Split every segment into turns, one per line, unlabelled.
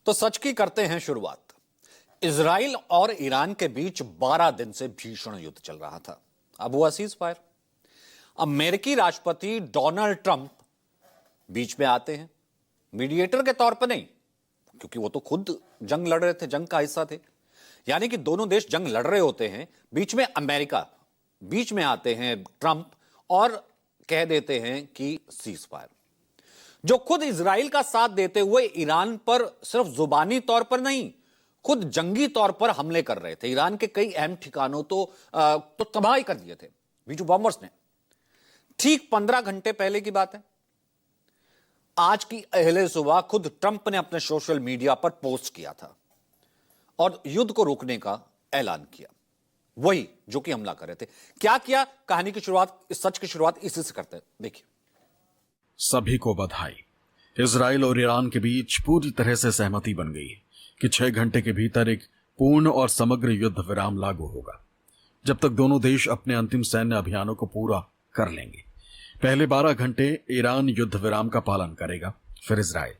तो सच की करते हैं शुरुआत। इजराइल और ईरान के बीच 12 दिन से भीषण युद्ध चल रहा था। अब हुआ सीज फायर। अमेरिकी राष्ट्रपति डोनाल्ड ट्रंप बीच में आते हैं, मीडिएटर के तौर पर नहीं, क्योंकि वो तो खुद जंग लड़ रहे थे, जंग का हिस्सा थे। यानी कि दोनों देश जंग लड़ रहे होते हैं, बीच में अमेरिका बीच में आते हैं ट्रंप और कह देते हैं कि सीज फायर। जो खुद इजराइल का साथ देते हुए ईरान पर सिर्फ जुबानी तौर पर नहीं, खुद जंगी तौर पर हमले कर रहे थे। ईरान के कई अहम ठिकानों तो तबाही कर दिए थे बीजू बॉम्बर्स ने। ठीक 15 घंटे पहले की बात है, आज की अहले सुबह खुद ट्रंप ने अपने सोशल मीडिया पर पोस्ट किया था और युद्ध को रोकने का ऐलान किया। वही जो कि हमला कर रहे थे। क्या किया, कहानी की शुरुआत, इस सच की शुरुआत इसी से करते हैं। देखिए।
सभी को बधाई। इजराइल और ईरान के बीच पूरी तरह से सहमति बन गई है कि 6 घंटे के भीतर एक पूर्ण और समग्र युद्ध विराम लागू होगा, जब तक दोनों देश अपने अंतिम सैन्य अभियानों को पूरा कर लेंगे। पहले 12 घंटे ईरान युद्ध विराम का पालन करेगा, फिर इजराइल।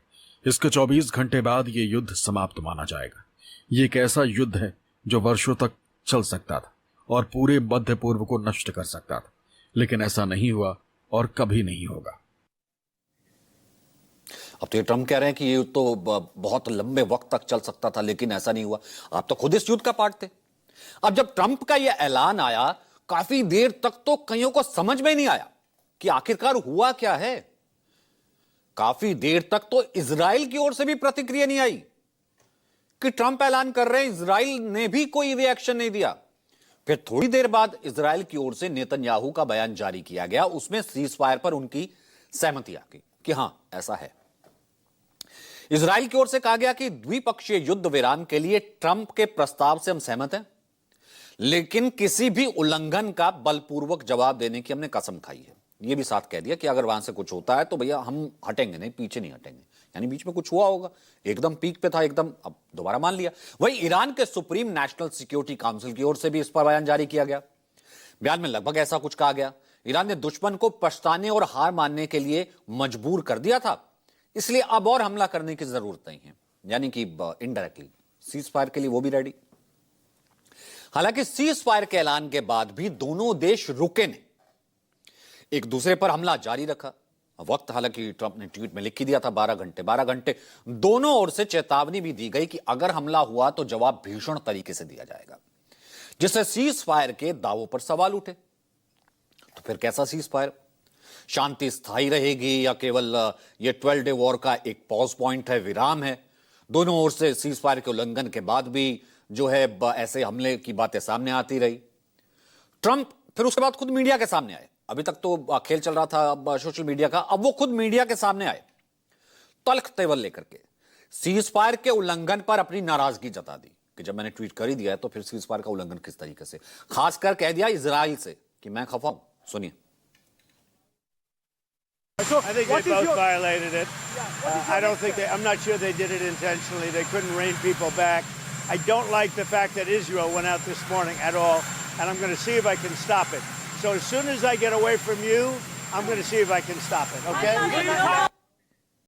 इसके 24 घंटे बाद यह युद्ध समाप्त माना जाएगा। ये एक ऐसा युद्ध है जो वर्षों तक चल सकता था और पूरे मध्य पूर्व को नष्ट कर सकता था, लेकिन ऐसा नहीं हुआ और कभी नहीं होगा।
अब तो ये ट्रंप कह रहे हैं कि ये तो बहुत लंबे वक्त तक चल सकता था, लेकिन ऐसा नहीं हुआ। आप तो खुद इस युद्ध का पार्ट थे। अब जब ट्रंप का यह ऐलान आया, काफी देर तक तो कईयों को समझ में नहीं आया कि आखिरकार हुआ क्या है। काफी देर तक तो इजराइल की ओर से भी प्रतिक्रिया नहीं आई कि ट्रंप ऐलान कर रहे हैं, इजराइल ने भी कोई रिएक्शन नहीं दिया। फिर थोड़ी देर बाद इजराइल की ओर से नेतन्याहू का बयान जारी किया गया। उसमें सीज फायर पर उनकी सहमति आ गई कि हां, ऐसा है। इजराइल की ओर से कहा गया कि द्विपक्षीय युद्ध विराम के लिए ट्रंप के प्रस्ताव से हम सहमत हैं, लेकिन किसी भी उल्लंघन का बलपूर्वक जवाब देने की हमने कसम खाई है। यह भी साथ कह दिया कि अगर वहां से कुछ होता है तो भैया हम हटेंगे नहीं, पीछे नहीं हटेंगे। यानी बीच में कुछ हुआ होगा, एकदम पीक पे था, एकदम अब दोबारा मान लिया। वही ईरान के सुप्रीम नेशनल सिक्योरिटी काउंसिल की ओर से भी इस पर बयान जारी किया गया। बयान में लगभग ऐसा कुछ कहा गया, ईरान ने दुश्मन को पछताने और हार मानने के लिए मजबूर कर दिया था, इसलिए अब और हमला करने की जरूरत नहीं है। यानी कि इनडायरेक्टली सीज फायर के लिए वो भी रेडी। हालांकि सीज फायर के ऐलान के बाद भी दोनों देश रुके नहीं, एक दूसरे पर हमला जारी रखा। वक्त हालांकि ट्रंप ने ट्वीट में लिख ही दिया था 12 घंटे। दोनों ओर से चेतावनी भी दी गई कि अगर हमला हुआ तो जवाब भीषण तरीके से दिया जाएगा, जिससे सीज फायर के दावों पर सवाल उठे। तो फिर कैसा सीज फायर? शांति स्थायी रहेगी या केवल ये 12 डे वॉर का एक पॉज पॉइंट है, विराम है? दोनों ओर से सीज फायर के उल्लंघन के बाद भी जो है ऐसे हमले की बातें सामने आती रही। ट्रंप फिर उसके बाद खुद मीडिया के सामने आए। अभी तक तो खेल चल रहा था सोशल मीडिया का, अब वो खुद मीडिया के सामने आए तल्ख तेवर लेकर के। सीज फायर के उल्लंघन पर अपनी नाराजगी जता दी कि जब मैंने ट्वीट कर ही दिया है तो फिर सीज फायर का उल्लंघन किस तरीके से। खासकर कह दिया इजराइल से कि मैं खफा हूं। सुनिए।
I think they both violated it. I don't think I'm not sure they did it intentionally. They couldn't rein people back. I don't like the fact that Israel went out this morning at all, and I'm going to see if I can stop it. So as soon as I get away from you, I'm going to see if I can stop it, okay?